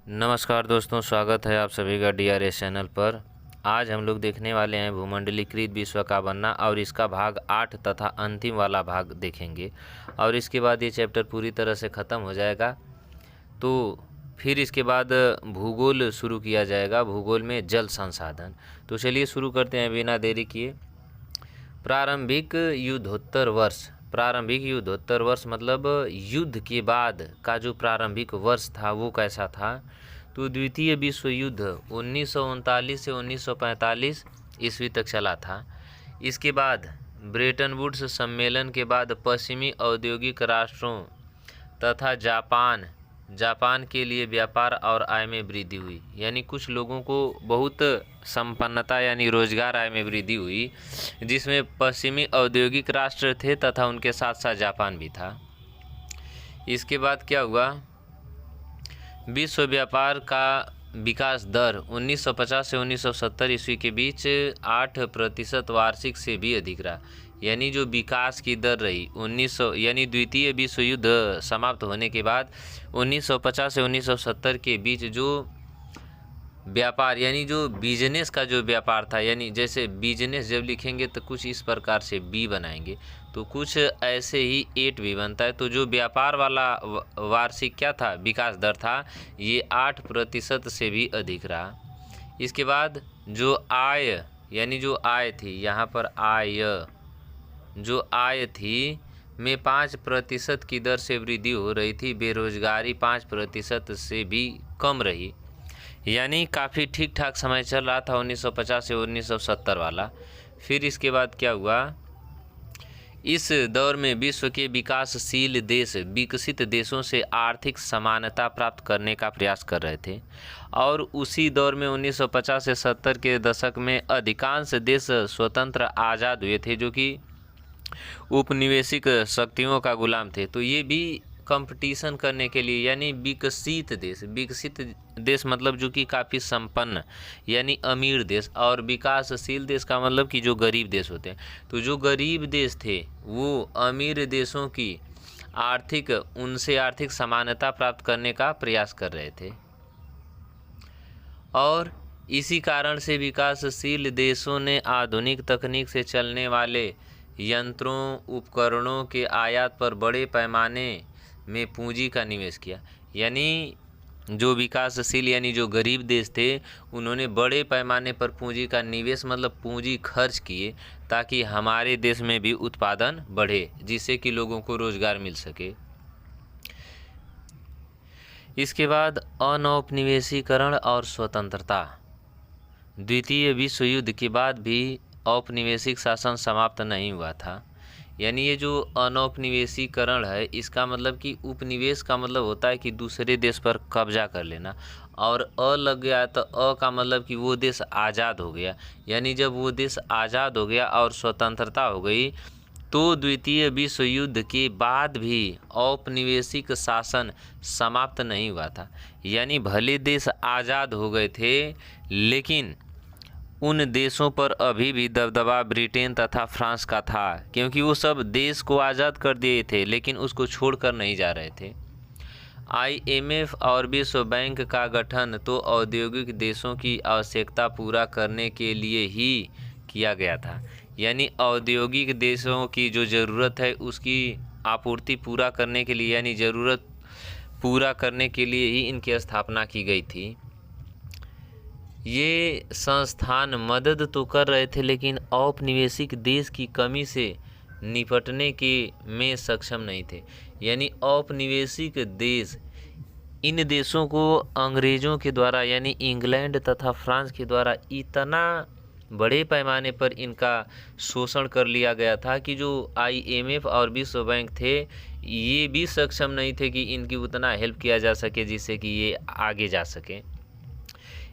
नमस्कार दोस्तों, स्वागत है आप सभी का DRS चैनल पर। आज हम लोग देखने वाले हैं भूमंडलीकृत विश्व का बनना और इसका भाग 8 तथा अंतिम वाला भाग देखेंगे और इसके बाद ये चैप्टर पूरी तरह से ख़त्म हो जाएगा। तो फिर इसके बाद भूगोल शुरू किया जाएगा, भूगोल में जल संसाधन। तो चलिए शुरू करते हैं बिना देरी किए। प्रारंभिक युद्धोत्तर वर्ष मतलब युद्ध के बाद का जो प्रारंभिक वर्ष था वो कैसा था। तो द्वितीय विश्व युद्ध 1939 से 1945 ईस्वी तक चला था। इसके बाद ब्रेटन वुड्स सम्मेलन के बाद पश्चिमी औद्योगिक राष्ट्रों तथा जापान के लिए व्यापार और आय में वृद्धि हुई, यानी कुछ लोगों को बहुत संपन्नता यानी रोजगार आय में वृद्धि हुई, जिसमें पश्चिमी औद्योगिक राष्ट्र थे तथा उनके साथ साथ जापान भी था। इसके बाद क्या हुआ, विश्व व्यापार का विकास दर 1950 से 1970 ईस्वी के बीच 8% वार्षिक से भी अधिक रहा। यानी जो विकास की दर रही 1900 यानी द्वितीय विश्व युद्ध समाप्त होने के बाद 1950 से 1970 के बीच जो व्यापार यानी जो बिजनेस का जो व्यापार था, यानी जैसे बिजनेस जब लिखेंगे तो कुछ इस प्रकार से बी बनाएंगे तो कुछ ऐसे ही 8 भी बनता है। तो जो व्यापार वाला वार्षिक क्या था विकास दर था, ये 8% से भी अधिक रहा। इसके बाद जो आय यानी जो आय थी, यहाँ पर जो आय थी में 5% की दर से वृद्धि हो रही थी। बेरोजगारी 5% से भी कम रही, यानी काफ़ी ठीक ठाक समय चल रहा था 1950 से 1970 वाला। फिर इसके बाद क्या हुआ, इस दौर में विश्व के विकासशील देश विकसित देशों से आर्थिक समानता प्राप्त करने का प्रयास कर रहे थे और उसी दौर में 1950 से 70 के दशक में अधिकांश देश स्वतंत्र आज़ाद हुए थे जो कि उपनिवेशिक शक्तियों का गुलाम थे। तो ये भी कंपटीशन करने के लिए, यानी विकसित देश मतलब जो कि काफ़ी संपन्न यानी अमीर देश, और विकासशील देश का मतलब कि जो गरीब देश होते हैं। तो जो गरीब देश थे वो अमीर देशों की उनसे आर्थिक समानता प्राप्त करने का प्रयास कर रहे थे और इसी कारण से विकासशील देशों ने आधुनिक तकनीक से चलने वाले यंत्रों उपकरणों के आयात पर बड़े पैमाने में पूंजी का निवेश किया। यानी जो विकासशील यानी जो गरीब देश थे उन्होंने बड़े पैमाने पर पूंजी का निवेश मतलब पूंजी खर्च किए ताकि हमारे देश में भी उत्पादन बढ़े, जिससे कि लोगों को रोजगार मिल सके। इसके बाद अनौपनिवेशीकरण और स्वतंत्रता। द्वितीय विश्व युद्ध के बाद भी औपनिवेशिक शासन समाप्त नहीं हुआ था। यानी ये जो अनौपनिवेशीकरण है इसका मतलब कि उपनिवेश का मतलब होता है कि दूसरे देश पर कब्जा कर लेना, और लग गया तो का मतलब कि वो देश आज़ाद हो गया। यानी जब वो देश आज़ाद हो गया और स्वतंत्रता हो गई तो द्वितीय विश्व युद्ध के बाद भी औपनिवेशिक शासन समाप्त नहीं हुआ था। यानी भले देश आज़ाद हो गए थे लेकिन उन देशों पर अभी भी दबदबा ब्रिटेन तथा फ्रांस का था, क्योंकि वो सब देश को आज़ाद कर दिए थे लेकिन उसको छोड़कर नहीं जा रहे थे। IMF और विश्व बैंक का गठन तो औद्योगिक देशों की आवश्यकता पूरा करने के लिए ही किया गया था। यानी औद्योगिक देशों की जो ज़रूरत है उसकी आपूर्ति पूरा करने के लिए, यानी ज़रूरत पूरा करने के लिए ही इनकी स्थापना की गई थी। ये संस्थान मदद तो कर रहे थे लेकिन औपनिवेशिक देश की कमी से निपटने के में सक्षम नहीं थे। यानी औपनिवेशिक देश इन देशों को अंग्रेज़ों के द्वारा यानी इंग्लैंड तथा फ्रांस के द्वारा इतना बड़े पैमाने पर इनका शोषण कर लिया गया था कि जो IMF और विश्व बैंक थे ये भी सक्षम नहीं थे कि इनकी उतना हेल्प किया जा सके जिससे कि ये आगे जा सकें।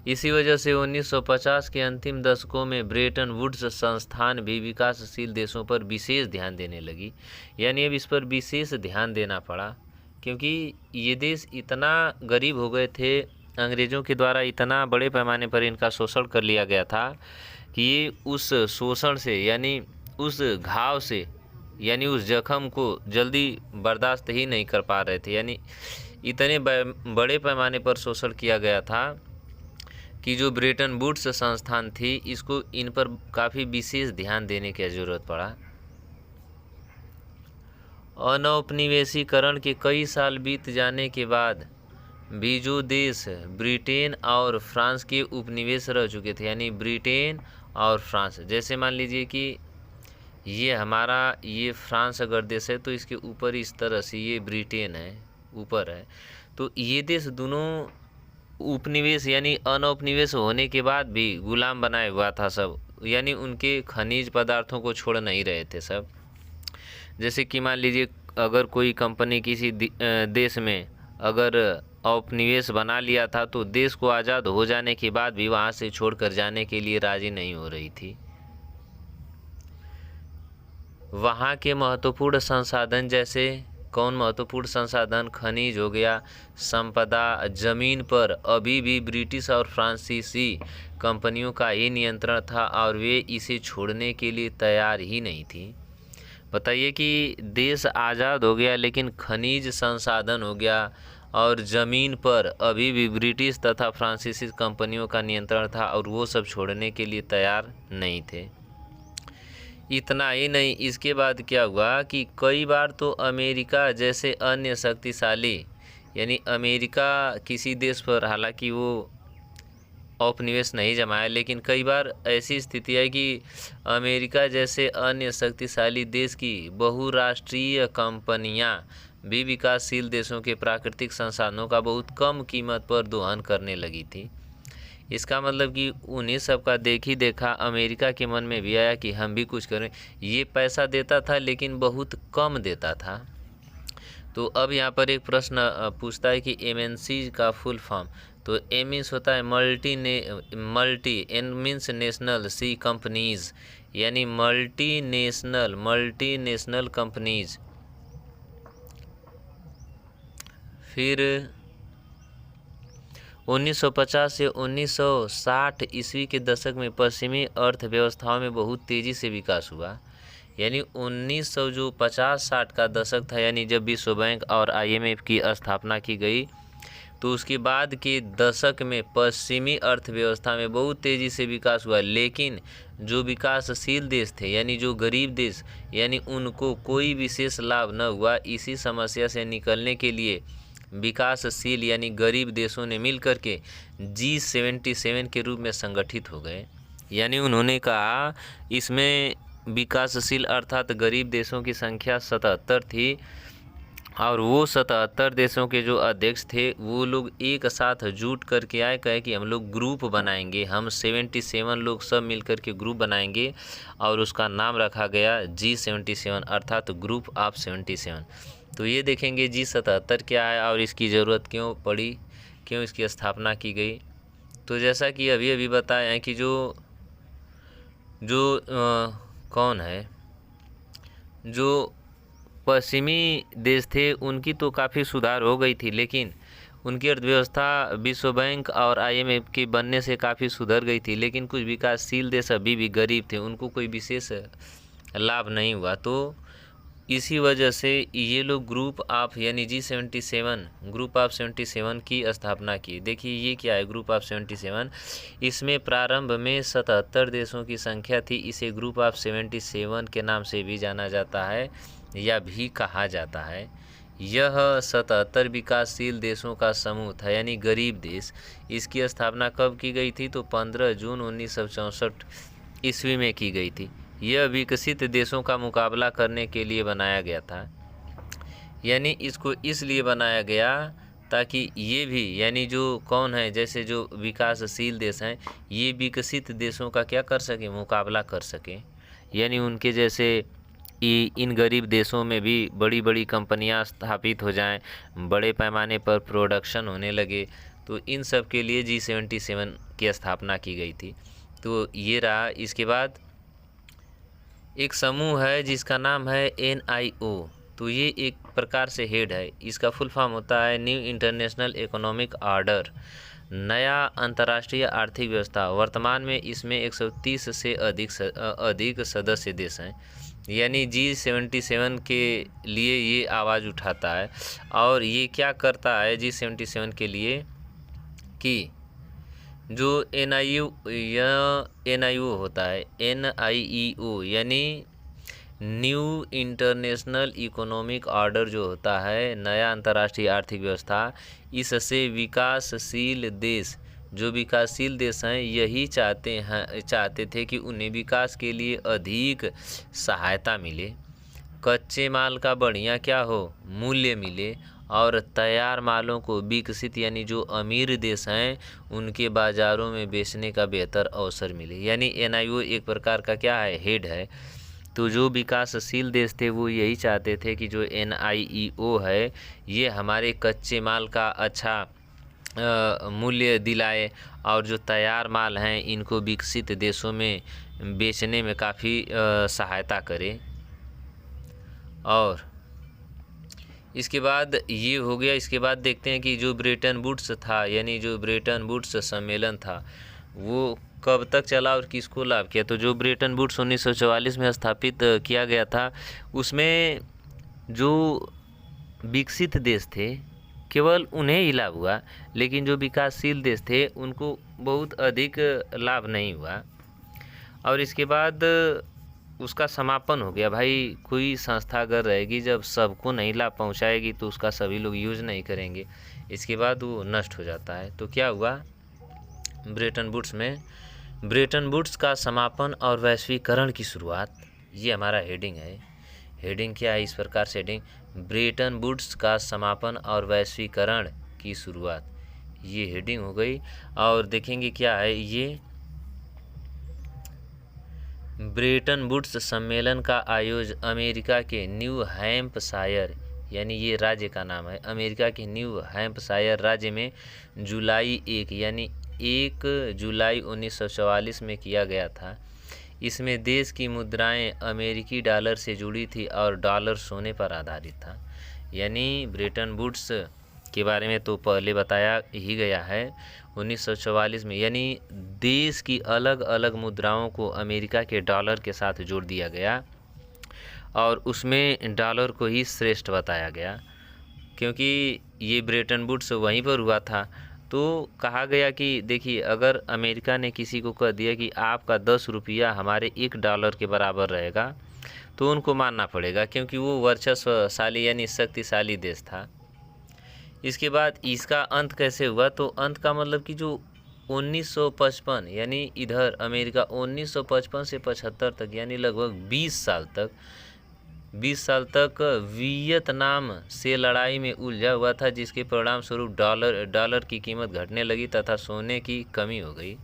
इसी वजह से 1950 के अंतिम दशकों में ब्रेटन वुड्स संस्थान भी विकासशील देशों पर विशेष ध्यान देने लगी। यानी अब इस पर विशेष ध्यान देना पड़ा क्योंकि ये देश इतना गरीब हो गए थे, अंग्रेज़ों के द्वारा इतना बड़े पैमाने पर इनका शोषण कर लिया गया था कि ये उस शोषण से यानी उस घाव से यानी उस जख्म को जल्दी बर्दाश्त ही नहीं कर पा रहे थे। यानी इतने बड़े पैमाने पर शोषण किया गया था कि जो ब्रेटन वुड्स संस्थान थी इसको इन पर काफ़ी विशेष ध्यान देने की ज़रूरत पड़ा। अनौपनिवेशीकरण के कई साल बीत जाने के बाद भी जो देश ब्रिटेन और फ्रांस के उपनिवेश रह चुके थे, यानी ब्रिटेन और फ्रांस, जैसे मान लीजिए कि ये फ्रांस अगर देश है तो इसके ऊपर इस तरह से ये ब्रिटेन है, ऊपर है, तो ये देश दोनों उपनिवेश यानी अनौपनिवेश होने के बाद भी गुलाम बनाए हुआ था सब, यानी उनके खनिज पदार्थों को छोड़ नहीं रहे थे सब। जैसे कि मान लीजिए अगर कोई कंपनी किसी देश में अगर औपनिवेश बना लिया था तो देश को आज़ाद हो जाने के बाद भी वहाँ से छोड़कर जाने के लिए राजी नहीं हो रही थी। वहाँ के महत्वपूर्ण संसाधन, जैसे कौन महत्वपूर्ण संसाधन, खनिज हो गया, संपदा, जमीन पर अभी भी ब्रिटिश और फ्रांसीसी कंपनियों का ही नियंत्रण था और वे इसे छोड़ने के लिए तैयार ही नहीं थी। बताइए कि देश आज़ाद हो गया लेकिन खनिज संसाधन हो गया और ज़मीन पर अभी भी ब्रिटिश तथा फ्रांसीसी कंपनियों का नियंत्रण था और वो सब छोड़ने के लिए तैयार नहीं थे। इतना ही नहीं, इसके बाद क्या हुआ कि कई बार तो अमेरिका जैसे अन्य शक्तिशाली, यानी अमेरिका किसी देश पर हालांकि वो औपनिवेश नहीं जमाया, लेकिन कई बार ऐसी स्थिति है कि अमेरिका जैसे अन्य शक्तिशाली देश की बहुराष्ट्रीय कंपनियां भी विकासशील देशों के प्राकृतिक संसाधनों का बहुत कम कीमत पर दोहन करने लगी थी। इसका मतलब कि उन्हीं सब का देखी देखा अमेरिका के मन में भी आया कि हम भी कुछ करें। ये पैसा देता था लेकिन बहुत कम देता था। तो अब यहाँ पर एक प्रश्न पूछता है कि एमएनसी का फुल फॉर्म, तो ए मीन्स होता है मल्टी, एन मीन्स नेशनल, सी कंपनीज, यानी मल्टीनेशनल कंपनीज। फिर 1950 से 1960 ईस्वी के दशक में पश्चिमी अर्थव्यवस्थाओं में बहुत तेज़ी से विकास हुआ। यानी 1900 जो 50-60 का दशक था, यानी जब विश्व बैंक और IMF की स्थापना की गई, तो उसके बाद के दशक में पश्चिमी अर्थव्यवस्था में बहुत तेज़ी से विकास हुआ। लेकिन जो विकासशील देश थे यानी जो गरीब देश, यानी उनको कोई विशेष लाभ न हुआ। इसी समस्या से निकलने के लिए विकासशील यानी गरीब देशों ने मिलकर के G77 के रूप में संगठित हो गए। यानी उन्होंने कहा इसमें विकासशील अर्थात गरीब देशों की संख्या 77 थी और वो 77 देशों के जो अध्यक्ष थे वो लोग एक साथ जुट करके आए, कहे कि हम लोग ग्रुप बनाएंगे, हम 77 लोग सब मिलकर के ग्रुप बनाएंगे और उसका नाम रखा गया G77 अर्थात ग्रुप ऑफ 77। तो ये देखेंगे G77 क्या है और इसकी ज़रूरत क्यों पड़ी, क्यों इसकी स्थापना की गई। तो जैसा कि अभी अभी बताया है कि कौन है, जो पश्चिमी देश थे उनकी तो काफ़ी सुधार हो गई थी, लेकिन उनकी अर्थव्यवस्था विश्व बैंक और IMF के बनने से काफ़ी सुधर गई थी। लेकिन कुछ विकासशील देश अभी भी गरीब थे, उनको कोई विशेष लाभ नहीं हुआ। तो इसी वजह से ये लोग ग्रुप ऑफ यानी ग्रुप ऑफ 77 की स्थापना की। देखिए ये क्या है ग्रुप ऑफ 77, इसमें प्रारंभ में 77 देशों की संख्या थी। इसे ग्रुप ऑफ 77 के नाम से भी जाना जाता है या भी कहा जाता है। यह 77 विकासशील देशों का समूह था यानी गरीब देश। इसकी स्थापना कब की गई थी, तो 15 जून 1964 ईस्वी में की गई थी। यह विकसित देशों का मुकाबला करने के लिए बनाया गया था। यानी इसको इसलिए बनाया गया ताकि ये भी यानी जो कौन है, जैसे जो विकासशील देश हैं ये विकसित देशों का क्या कर सके, मुकाबला कर सके। यानी उनके जैसे इन गरीब देशों में भी बड़ी बड़ी कंपनियां स्थापित हो जाएं, बड़े पैमाने पर प्रोडक्शन होने लगे। तो इन सब के लिए G77 की स्थापना की गई थी। तो ये रहा। इसके बाद एक समूह है जिसका नाम है NIO। तो ये एक प्रकार से हेड है। इसका फुल फॉर्म होता है न्यू इंटरनेशनल इकोनॉमिक ऑर्डर, नया अंतर्राष्ट्रीय आर्थिक व्यवस्था। वर्तमान में इसमें 130 से अधिक सदस्य देश हैं। यानी G77 के लिए ये आवाज़ उठाता है। और ये क्या करता है G77 के लिए कि जो NIO होता है, NIEO यानी न्यू इंटरनेशनल इकोनॉमिक ऑर्डर जो होता है, नया अंतर्राष्ट्रीय आर्थिक व्यवस्था, इससे विकासशील देश, जो विकासशील देश हैं, यही चाहते थे कि उन्हें विकास के लिए अधिक सहायता मिले, कच्चे माल का बढ़िया क्या हो, मूल्य मिले, और तैयार मालों को विकसित यानी जो अमीर देश हैं उनके बाज़ारों में बेचने का बेहतर अवसर मिले। यानी NIO एक प्रकार का क्या है, हेड है। तो जो विकासशील देश थे वो यही चाहते थे कि जो NIEO है ये हमारे कच्चे माल का अच्छा मूल्य दिलाए, और जो तैयार माल हैं इनको विकसित देशों में बेचने में काफ़ी सहायता करे। और इसके बाद ये हो गया। इसके बाद देखते हैं कि जो ब्रेटन वुड्स था, यानी जो ब्रेटन वुड्स सम्मेलन था वो कब तक चला और किसको लाभ किया। तो जो ब्रेटन वुड्स 1944 में स्थापित किया गया था, उसमें जो विकसित देश थे केवल उन्हें ही लाभ हुआ, लेकिन जो विकासशील देश थे उनको बहुत अधिक लाभ नहीं हुआ। और इसके बाद उसका समापन हो गया। भाई कोई संस्था अगर रहेगी जब सबको नहीं लाभ पहुंचाएगी तो उसका सभी लोग यूज़ नहीं करेंगे, इसके बाद वो नष्ट हो जाता है। तो क्या हुआ ब्रेटन वुड्स में, ब्रेटन वुड्स का समापन और वैश्वीकरण की शुरुआत, ये हमारा हेडिंग है। हेडिंग क्या है इस प्रकार से, हेडिंग ब्रेटन वुड्स का समापन और वैश्वीकरण की शुरुआत, ये हेडिंग हो गई। और देखेंगे क्या है ये, ब्रेटन वुड्स सम्मेलन का आयोजन अमेरिका के न्यू हैम्पशायर, यानी ये राज्य का नाम है, अमेरिका के न्यू हैम्पशायर राज्य में जुलाई 1 यानी 1 जुलाई 1944 में किया गया था। इसमें देश की मुद्राएं अमेरिकी डॉलर से जुड़ी थी और डॉलर सोने पर आधारित था। यानी ब्रेटन वुड्स के बारे में तो पहले बताया ही गया है 1944 में, यानी देश की अलग अलग मुद्राओं को अमेरिका के डॉलर के साथ जोड़ दिया गया और उसमें डॉलर को ही श्रेष्ठ बताया गया, क्योंकि ये ब्रेटन वुड्स वहीं पर हुआ था। तो कहा गया कि देखिए, अगर अमेरिका ने किसी को कह दिया कि आपका 10 रुपया हमारे $1 के बराबर रहेगा, तो उनको मानना पड़ेगा, क्योंकि वो वर्चस्वशाली यानी शक्तिशाली देश था। इसके बाद इसका अंत कैसे हुआ, तो अंत का मतलब कि जो 1955 यानी इधर अमेरिका 1955 से 75 तक यानी लगभग 20 साल तक वियतनाम से लड़ाई में उलझा हुआ था, जिसके परिणाम स्वरूप डॉलर की कीमत घटने लगी तथा सोने की कमी हो गई।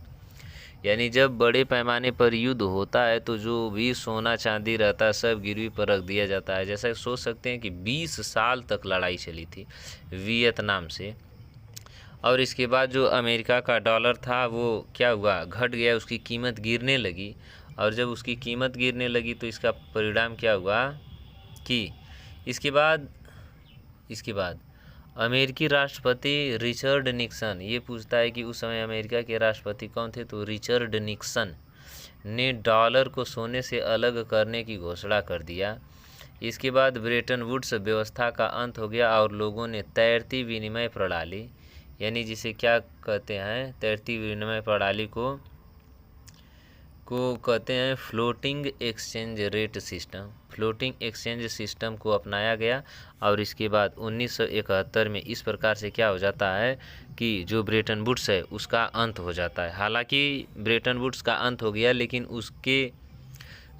यानी जब बड़े पैमाने पर युद्ध होता है तो जो भी सोना चांदी रहता है सब गिरवी पर रख दिया जाता है। जैसा सोच सकते हैं कि 20 साल तक लड़ाई चली थी वियतनाम से। और इसके बाद जो अमेरिका का डॉलर था वो क्या हुआ, घट गया, उसकी कीमत गिरने लगी। और जब उसकी कीमत गिरने लगी तो इसका परिणाम क्या हुआ कि इसके बाद अमेरिकी राष्ट्रपति रिचर्ड निक्सन, ये पूछता है कि उस समय अमेरिका के राष्ट्रपति कौन थे, तो रिचर्ड निक्सन ने डॉलर को सोने से अलग करने की घोषणा कर दिया। इसके बाद ब्रेटन वुड्स व्यवस्था का अंत हो गया और लोगों ने तैरती विनिमय प्रणाली, यानी जिसे क्या कहते हैं, तैरती विनिमय प्रणाली को कहते हैं floating exchange rate system, floating exchange system को अपनाया गया। और इसके बाद 1971 में इस प्रकार से क्या हो जाता है कि जो ब्रेटन वुड्स है उसका अंत हो जाता है। हालांकि ब्रेटन वुड्स का अंत हो गया, लेकिन उसके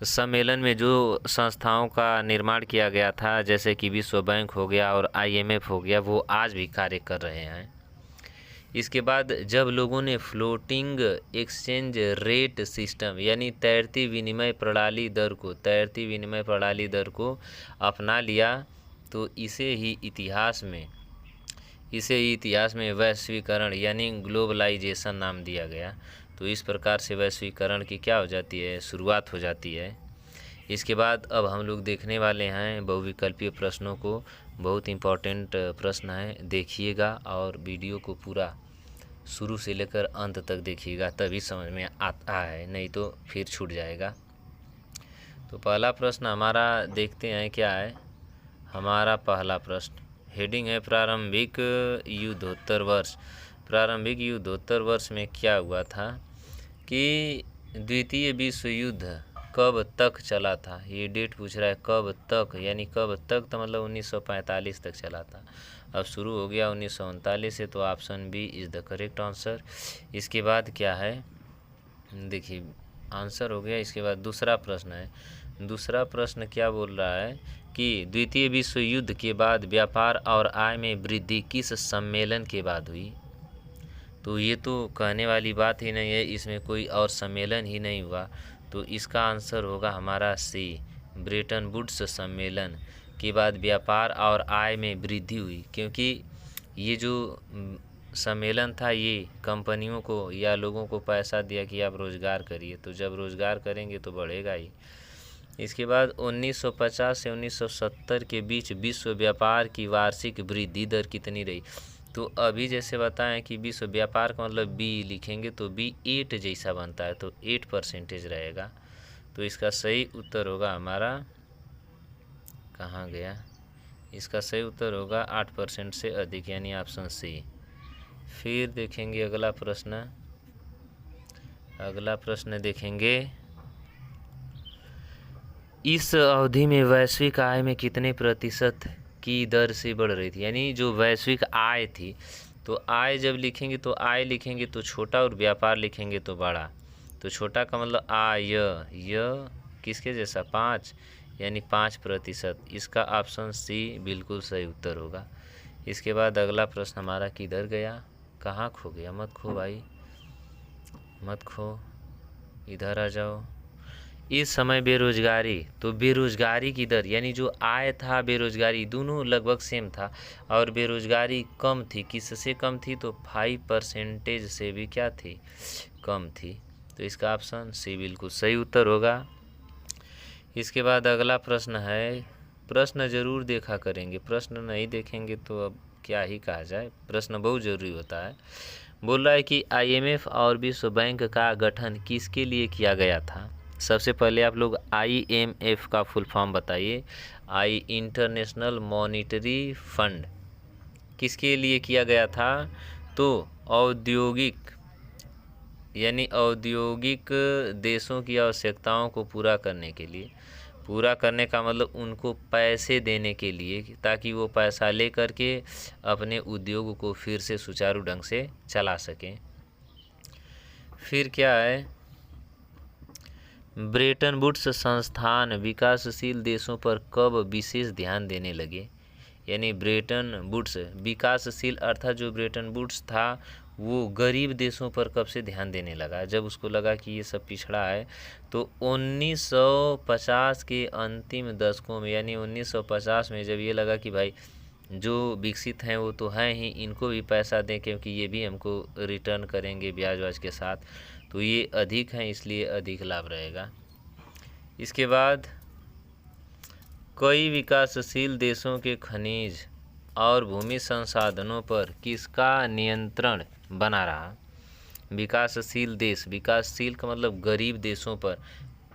सम्मेलन में जो संस्थाओं का निर्माण किया गया था, जैसे कि विश्व बैंक हो गया और IMF हो गया, वो आज भी कार्य कर रहे हैं। इसके बाद जब लोगों ने फ्लोटिंग एक्सचेंज रेट सिस्टम यानी तैरती विनिमय प्रणाली दर को अपना लिया, तो इसे ही इतिहास में वैश्वीकरण यानी ग्लोबलाइजेशन नाम दिया गया। तो इस प्रकार से वैश्वीकरण की क्या हो जाती है, शुरुआत हो जाती है। इसके बाद अब हम लोग देखने वाले हैं बहुविकल्पीय प्रश्नों को। बहुत इम्पोर्टेंट प्रश्न है, देखिएगा और वीडियो को पूरा शुरू से लेकर अंत तक देखिएगा, तभी समझ में आता है, नहीं तो फिर छूट जाएगा। तो पहला प्रश्न हमारा देखते हैं क्या है। हमारा पहला प्रश्न हेडिंग है प्रारंभिक युद्धोत्तर वर्ष। प्रारंभिक युद्धोत्तर वर्ष में क्या हुआ था कि द्वितीय विश्व युद्ध कब तक चला था। ये डेट पूछ रहा है कब तक, यानी कब तक तो मतलब 1945 तक चला था। अब शुरू हो गया 1939 से, तो option B is the correct answer. इसके बाद क्या है, देखिए आंसर हो गया। इसके बाद दूसरा प्रश्न है। दूसरा प्रश्न क्या बोल रहा है कि द्वितीय विश्व युद्ध के बाद व्यापार और आय में वृद्धि किस सम्मेलन के बाद हुई। तो ये तो कहने वाली बात ही नहीं है, इसमें कोई और सम्मेलन ही नहीं हुआ। तो इसका आंसर होगा हमारा सी, ब्रेटन वुड्स सम्मेलन के बाद व्यापार और आय में वृद्धि हुई। क्योंकि ये जो सम्मेलन था ये कंपनियों को या लोगों को पैसा दिया कि आप रोज़गार करिए, तो जब रोज़गार करेंगे तो बढ़ेगा ही। इसके बाद 1950 से 1970 के बीच विश्व व्यापार की वार्षिक वृद्धि दर कितनी रही। तो अभी जैसे बताएं कि विश्व व्यापार का मतलब बी लिखेंगे तो बी 8 जैसा बनता है, तो 8% रहेगा। तो इसका सही उत्तर होगा हमारा, कहाँ गया, इसका सही उत्तर होगा 8% से अधिक, यानी ऑप्शन सी। फिर देखेंगे अगला प्रश्न। अगला प्रश्न देखेंगे, इस अवधि में वैश्विक आय में कितने प्रतिशत की दर से बढ़ रही थी। यानी जो वैश्विक आय थी, तो आय जब लिखेंगे तो आय लिखेंगे तो छोटा और व्यापार लिखेंगे तो बड़ा। तो छोटा का मतलब आय, य किसके जैसा 5, यानी 5%। इसका ऑप्शन सी बिल्कुल सही उत्तर होगा। इसके बाद अगला प्रश्न हमारा किधर गया, कहाँ खो गया, मत खो भाई, मत खो, इधर आ जाओ। इस समय बेरोजगारी, तो बेरोजगारी की दर, यानी जो आय था बेरोजगारी दोनों लगभग सेम था, और बेरोजगारी कम थी। किससे कम थी, तो 5% से भी क्या थी, कम थी। तो इसका ऑप्शन सी बिल्कुल सही उत्तर होगा। इसके बाद अगला प्रश्न है, प्रश्न जरूर देखा करेंगे, प्रश्न नहीं देखेंगे तो अब क्या ही कहा जाए, प्रश्न बहुत ज़रूरी होता है। बोल रहा है कि IMF और विश्व बैंक का गठन किसके लिए किया गया था। सबसे पहले आप लोग IMF का फुल फॉर्म बताइए। इंटरनेशनल मॉनिटरी फंड किसके लिए किया गया था, तो औद्योगिक, यानी औद्योगिक देशों की आवश्यकताओं को पूरा करने के लिए। पूरा करने का मतलब उनको पैसे देने के लिए, ताकि वो पैसा ले करके अपने उद्योग को फिर से सुचारू ढंग से चला सकें। फिर क्या है, ब्रेटन वुड्स संस्थान विकासशील देशों पर कब विशेष ध्यान देने लगे। यानी ब्रेटन वुड्स विकासशील, अर्थात जो ब्रेटन वुड्स था वो गरीब देशों पर कब से ध्यान देने लगा, जब उसको लगा कि ये सब पिछड़ा है। तो 1950 के अंतिम दशकों में, यानी 1950 में जब ये लगा कि भाई जो विकसित हैं वो तो हैं ही, इनको भी पैसा दें क्योंकि ये भी हमको रिटर्न करेंगे ब्याज व्याज के साथ, तो ये अधिक हैं इसलिए अधिक लाभ रहेगा। इसके बाद कई विकासशील देशों के खनिज और भूमि संसाधनों पर किसका नियंत्रण बना रहा। विकासशील देश, विकासशील का मतलब गरीब देशों पर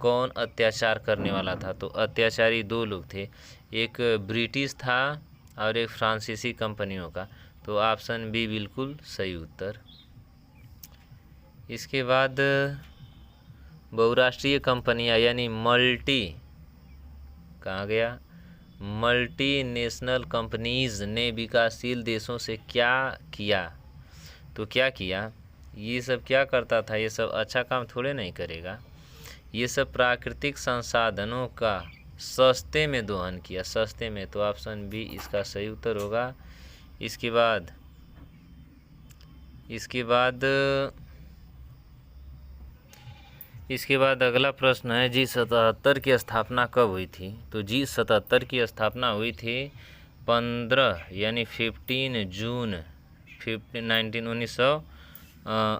कौन अत्याचार करने वाला था, तो अत्याचारी दो लोग थे, एक ब्रिटिश था और एक फ्रांसीसी कंपनियों का। तो ऑप्शन बी बिल्कुल सही उत्तर। इसके बाद बहुराष्ट्रीय कंपनियां, यानी कहाँ गया, मल्टीनेशनल कंपनीज ने विकासशील देशों से क्या किया। तो क्या किया, ये सब क्या करता था, ये सब अच्छा काम थोड़े नहीं करेगा। ये सब प्राकृतिक संसाधनों का सस्ते में दोहन किया, सस्ते में। तो ऑप्शन बी इसका सही उत्तर होगा। इसके बाद अगला प्रश्न है, G77 की स्थापना कब हुई थी। तो G77 की स्थापना हुई थी 15 यानी 15 जून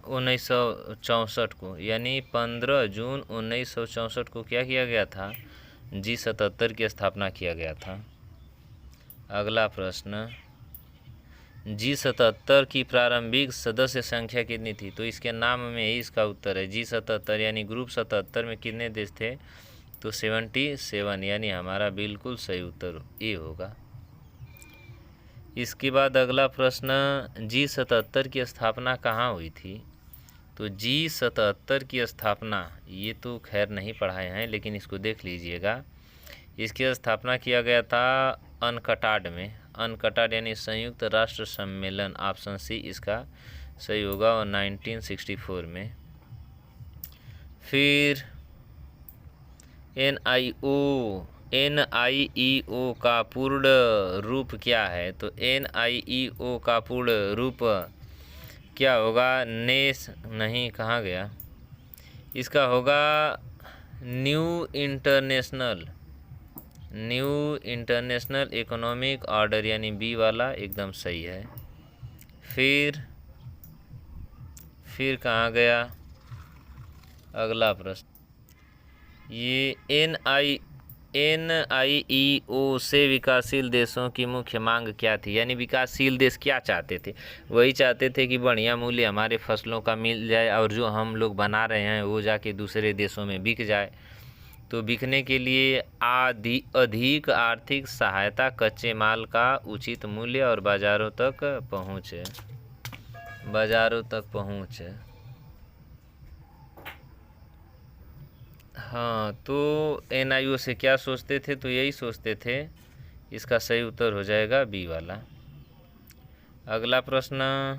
1964 को, यानी 15 जून 1964 को क्या किया गया था, G77 की स्थापना किया गया था। अगला प्रश्न, G77 की प्रारंभिक सदस्य संख्या कितनी थी। तो इसके नाम में ही इसका उत्तर है G77, यानी ग्रुप 77 में कितने देश थे, तो 77 यानी हमारा बिल्कुल सही उत्तर ए होगा। इसके बाद अगला प्रश्न, G77 की स्थापना कहाँ हुई थी? तो G77 की स्थापना, ये तो खैर नहीं पढ़ाए हैं लेकिन इसको देख लीजिएगा। इसकी स्थापना किया गया था अनकटाड में। अनकटाड यानी संयुक्त राष्ट्र सम्मेलन, ऑप्शन सी इसका सही होगा, और 1964 में। फिर NIEO का पूर्ण रूप क्या है? तो NIEO का पूर्ण रूप क्या होगा? नहीं, कहाँ गया? इसका होगा न्यू इंटरनेशनल इकोनॉमिक ऑर्डर, यानी बी वाला एकदम सही है। फिर कहाँ गया अगला प्रश्न? ये NIEO से विकासशील देशों की मुख्य मांग क्या थी? यानी विकासशील देश क्या चाहते थे? वही चाहते थे कि बढ़िया मूल्य हमारे फसलों का मिल जाए और जो हम लोग बना रहे हैं वो जाके दूसरे देशों में बिक जाए। तो बिकने के लिए अधिक आर्थिक सहायता, कच्चे माल का उचित मूल्य और बाज़ारों तक पहुँच। हाँ, तो NIO से क्या सोचते थे? तो यही सोचते थे। इसका सही उत्तर हो जाएगा बी वाला। अगला प्रश्न,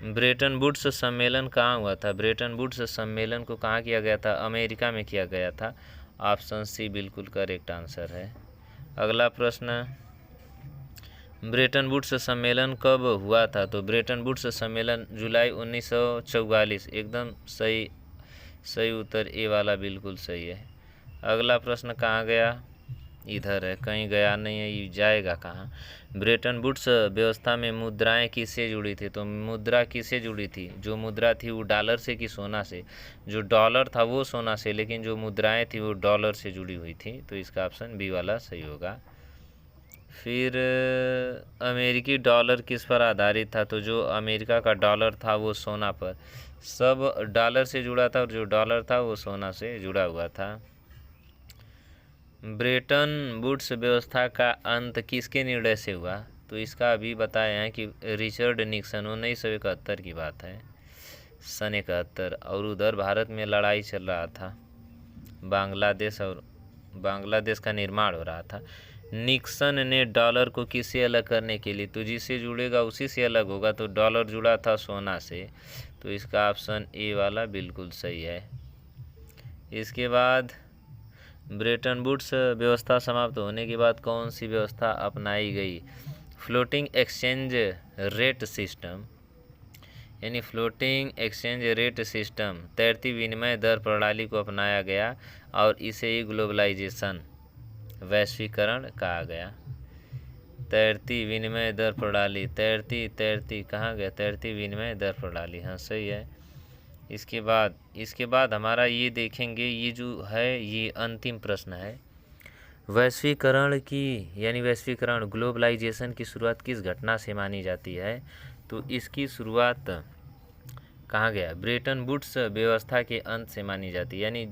ब्रेटन वुड्स सम्मेलन कहाँ हुआ था? ब्रेटन वुड्स सम्मेलन को कहाँ किया गया था? अमेरिका में किया गया था, ऑप्शन सी बिल्कुल करेक्ट आंसर है। अगला प्रश्न, ब्रेटन वुड्स सम्मेलन कब हुआ था? तो ब्रेटन वुड्स सम्मेलन जुलाई 1944, एकदम सही उत्तर ए वाला बिल्कुल सही है। अगला प्रश्न कहाँ गया? इधर है, कहीं गया नहीं है, ये जाएगा कहाँ? ब्रेटन वुड्स व्यवस्था में मुद्राएं किससे जुड़ी थी? तो मुद्रा किससे जुड़ी थी? जो मुद्रा थी वो डॉलर से कि सोना से? जो डॉलर था वो सोना से, लेकिन जो मुद्राएं थी वो डॉलर से जुड़ी हुई थी। तो इसका ऑप्शन बी वाला सही होगा। फिर अमेरिकी डॉलर किस पर आधारित था? तो जो अमेरिका का डॉलर था वो सोना पर, सब डॉलर से जुड़ा था और जो डॉलर था वो सोना से जुड़ा हुआ था। ब्रेटन वुड्स व्यवस्था का अंत किसके निर्णय से हुआ? तो इसका अभी बताया है कि रिचर्ड निक्सन, 1971 की बात है, सन 71, और उधर भारत में लड़ाई चल रहा था, बांग्लादेश का निर्माण हो रहा था। निक्सन ने डॉलर को किससे अलग करने के लिए, तो जिससे जुड़ेगा उसी से अलग होगा, तो डॉलर जुड़ा था सोना से, तो इसका ऑप्शन ए वाला बिल्कुल सही है। इसके बाद ब्रेटन वुड्स व्यवस्था समाप्त होने के बाद कौन सी व्यवस्था अपनाई गई? फ्लोटिंग एक्सचेंज रेट सिस्टम, यानी फ्लोटिंग एक्सचेंज रेट सिस्टम, तैरती विनिमय दर प्रणाली को अपनाया गया और इसे ही ग्लोबलाइजेशन, वैश्वीकरण कहा गया। तैरती विनिमय दर प्रणाली, तैरती कहाँ गया? तैरती विनिमय दर प्रणाली, हाँ सही है। इसके बाद हमारा ये देखेंगे, ये जो है ये अंतिम प्रश्न है। वैश्वीकरण ग्लोबलाइजेशन की शुरुआत किस घटना से मानी जाती है? तो इसकी शुरुआत कहाँ गया? ब्रेटन वुड्स व्यवस्था के अंत से मानी जाती है, यानी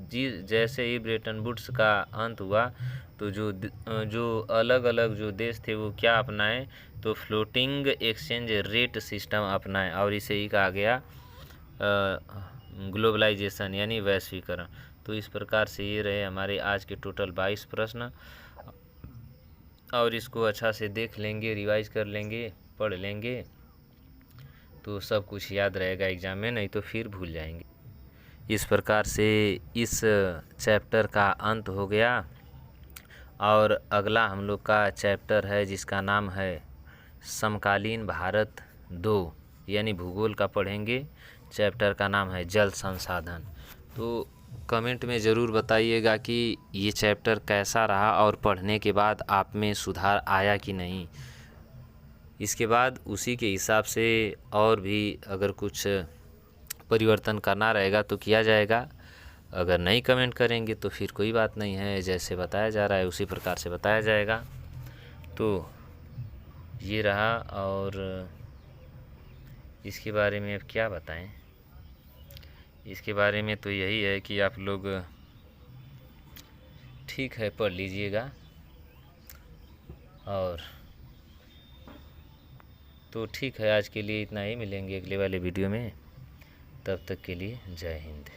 जैसे ही ब्रेटन वुड्स का अंत हुआ तो जो अलग अलग जो देश थे वो क्या अपनाएं? तो फ्लोटिंग एक्सचेंज रेट सिस्टम अपनाएं और इसे ही कहा गया ग्लोबलाइजेशन यानी वैश्वीकरण। तो इस प्रकार से ये रहे हमारे आज के टोटल 22 प्रश्न, और इसको अच्छा से देख लेंगे, रिवाइज कर लेंगे, पढ़ लेंगे तो सब कुछ याद रहेगा एग्जाम में, नहीं तो फिर भूल जाएंगे। इस प्रकार से इस चैप्टर का अंत हो गया, और अगला हम लोग का चैप्टर है जिसका नाम है समकालीन भारत 2, यानी भूगोल का पढ़ेंगे। चैप्टर का नाम है जल संसाधन। तो कमेंट में ज़रूर बताइएगा कि ये चैप्टर कैसा रहा और पढ़ने के बाद आप में सुधार आया कि नहीं। इसके बाद उसी के हिसाब से और भी अगर कुछ परिवर्तन करना रहेगा तो किया जाएगा, अगर नहीं कमेंट करेंगे तो फिर कोई बात नहीं है, जैसे बताया जा रहा है उसी प्रकार से बताया जाएगा। तो ये रहा, और इसके बारे में अब क्या बताएं। इसके बारे में तो यही है कि आप लोग ठीक है पढ़ लीजिएगा। और तो ठीक है, आज के लिए इतना ही, मिलेंगे अगले वाले वीडियो में। तब तक के लिए जय हिंद।